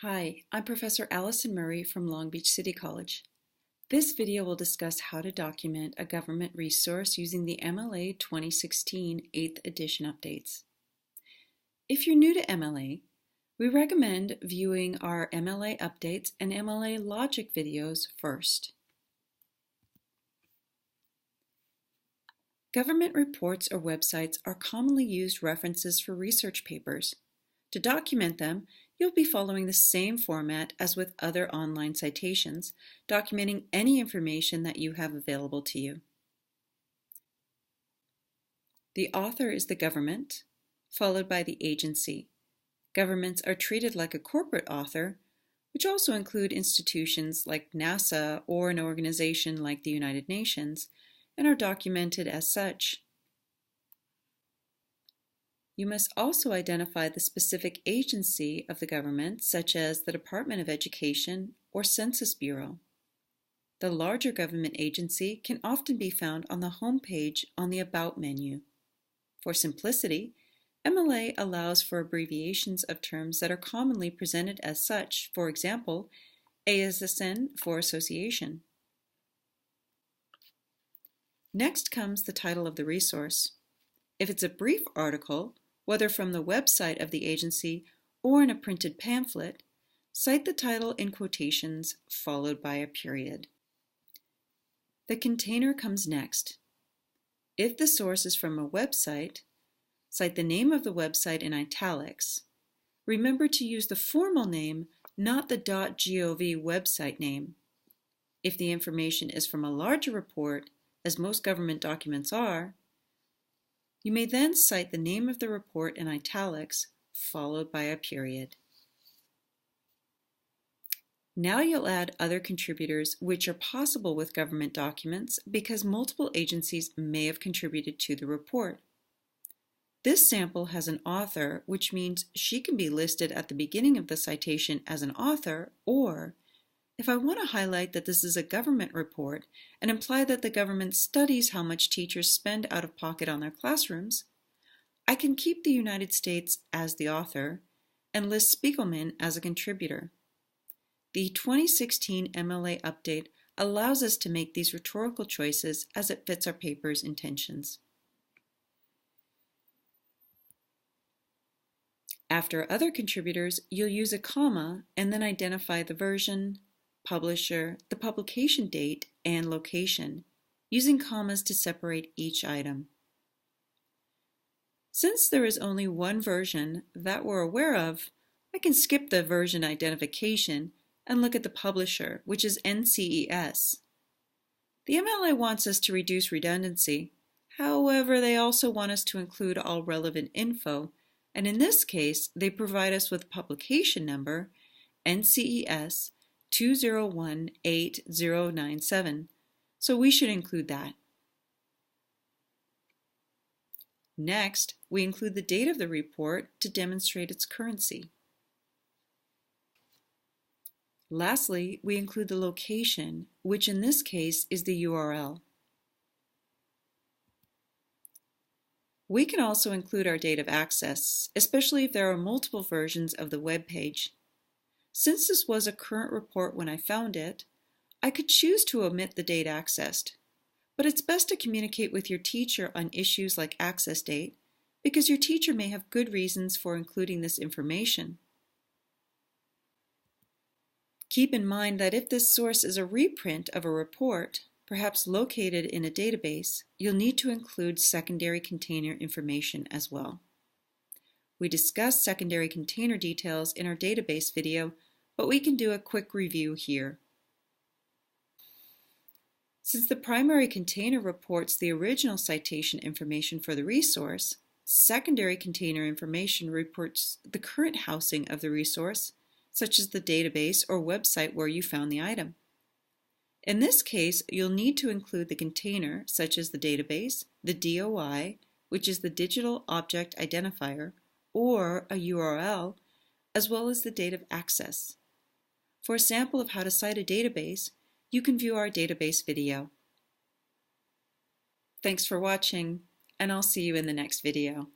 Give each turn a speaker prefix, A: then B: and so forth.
A: Hi, I'm Professor Allison Murray from Long Beach City College. This video will discuss how to document a government resource using the MLA 2016 8th edition updates. If you're new to MLA, we recommend viewing our MLA updates and MLA logic videos first. Government reports or websites are commonly used references for research papers. To document them, you'll be following the same format as with other online citations, documenting any information that you have available to you. The author is the government, followed by the agency. Governments are treated like a corporate author, which also include institutions like NASA or an organization like the United Nations, and are documented as such. You must also identify the specific agency of the government, such as the Department of Education or Census Bureau. The larger government agency can often be found on the home page on the About menu. For simplicity, MLA allows for abbreviations of terms that are commonly presented as such. For example, ASSN for association. Next comes the title of the resource. If it's a brief article, whether from the website of the agency or in a printed pamphlet, cite the title in quotations followed by a period. The container comes next. If the source is from a website, cite the name of the website in italics. Remember to use the formal name, not the .gov website name. If the information is from a larger report, as most government documents are, you may then cite the name of the report in italics, followed by a period. Now you'll add other contributors which are possible with government documents because multiple agencies may have contributed to the report. This sample has an author, which means she can be listed at the beginning of the citation as an author, or if I want to highlight that this is a government report and imply that the government studies how much teachers spend out of pocket on their classrooms, I can keep the United States as the author and list Spiegelman as a contributor. The 2016 MLA update allows us to make these rhetorical choices as it fits our paper's intentions. After other contributors, you'll use a comma and then identify the version, publisher, the publication date, and location, using commas to separate each item. Since there is only one version that we're aware of, I can skip the version identification and look at the publisher, which is NCES. The MLA wants us to reduce redundancy. However, they also want us to include all relevant info, and in this case, they provide us with publication number, NCES 2018097, so we should include that. Next, we include the date of the report to demonstrate its currency. Lastly, we include the location, which in this case is the URL. We can also include our date of access, especially if there are multiple versions of the web page. Since this was a current report when I found it, I could choose to omit the date accessed, but it's best to communicate with your teacher on issues like access date because your teacher may have good reasons for including this information. Keep in mind that if this source is a reprint of a report, perhaps located in a database, you'll need to include secondary container information as well. We discussed secondary container details in our database video, but we can do a quick review here. Since the primary container reports the original citation information for the resource, secondary container information reports the current housing of the resource, such as the database or website where you found the item. In this case, you'll need to include the container, such as the database, the DOI, which is the Digital Object Identifier, or a URL, as well as the date of access. For a sample of how to cite a database, you can view our database video. Thanks for watching, and I'll see you in the next video.